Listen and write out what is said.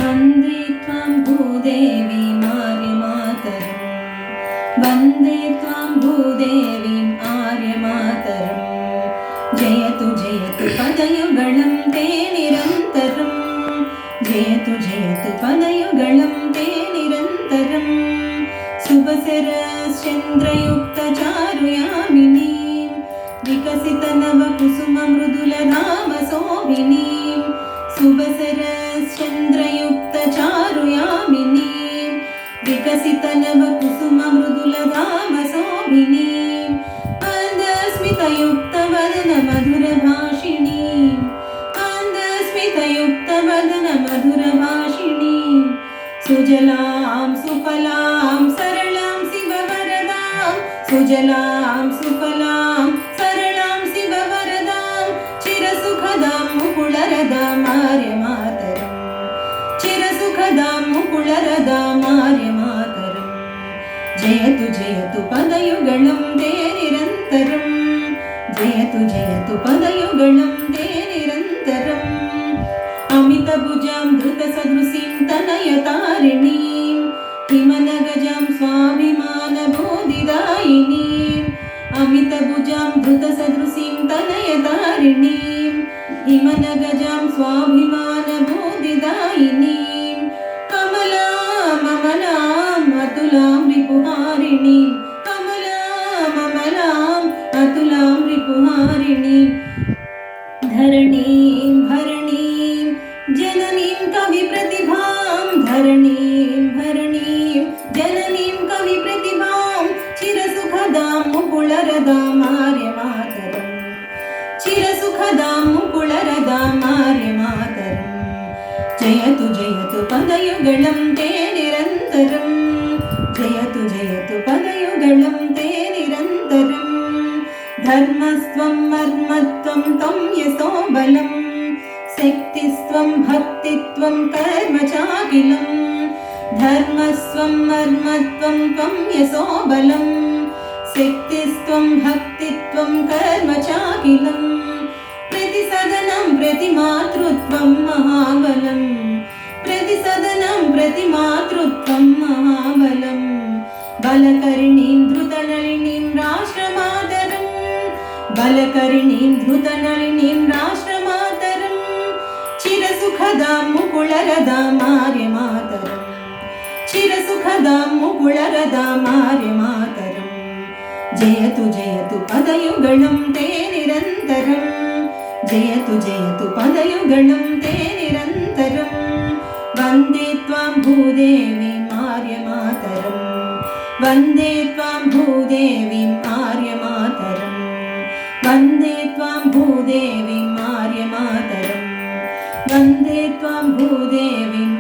वन्दे त्वां भूदेवीं आर्यमातरम् वन्दे त्वां भूदेवीं आर्यमातरम् जयतु जयतु पदयुगलं ते निरन्तरम् जयतु जयतु पदयुगलं ते निरन्तरम् शुभशरश्चन्द्रयुक्तचारुयामिनीं विकसितनवकुसुममृदुलधामशोभिनीं शुभशरश्चन्द्रयुक्तचारुयामिनीं विकसितनवकुसुममृदुलधामशोभिनीं मन्दस्मितयुक्तवदनमधुरभाषिणीं मन्दस्मितयुक्तवदनमधुरभाषिणीं सुजलां सुफलां सरलां शिववरदां सुजलां सुफलां सरलां शिववरदां चिरसुखदां मुकुलरदां आर्यमातरम् चिरसुखदां मुकुलरदां आर्यमातरम् जयतु जयतु पदयुगलं ते निरन्तरम् जयतु जयतु पदयुगलं ते निरन्तरम् अमितभुजां धृतसदृशीं तनयतारिणीं हिमनगजां स्वाभिमानबोधिदायिनीं अमितभुजां धृतसदृशीं तनयतारिणीं हिमनगजां स्वाभिमानबोधिदायिनीं कमलाममलाम् अतुलां रिपुहारिणीं कमलाममलाम् अतुलां रिपुहारिणीं धरणीं भरणीं जननीं कविप्रतिभां धरणीं भरणीं जननीं कविप्रतिभां चिरसुखदां मुकुलरदां आर्यमातरम् चिरसुखदां मुकुलरदां आर्यमातरम् जयतु जयतु पदयुगलं ते निरन्तरम् जयतु जयतु पदयुगलं ते निरन्तरम् धर्मस्त्वं मर्मत्वं त्वं यशोबलं शक्तिस्त्वं भक्तित्वं कर्म चाखिलं धर्मस्त्वं मर्मत्वं त्वं यशोबलं शक्तिस्त्वं भक्तित्वं कर्म चाखिलं प्रतिसदनं प्रतिमातृत्वं महाबलं प्रतिसदनं प्रतिमातृत्वं महाबलं बलकर्णीं धृतनलिनीं राष्ट्रमातरम् बलकर्णीं धृतनलिनीं राष्ट्रमातरम् चिरसुखदां मुकुलरदां आर्यमातरम् चिरसुखदां मुकुलरदां आर्यमातरम् जयतु जयतु पदयुगलं ते निरन्तरम् जयतु जयतु पदयुगलं ते निरन्तरम् वन्दे त्वां भूदेवीं आर्यमातरम् वन्दे त्वां भूदेवीं आर्यमातरम् वन्दे त्वां भूदेवीं आर्यमातरम् वन्दे त्वां भूदेवीं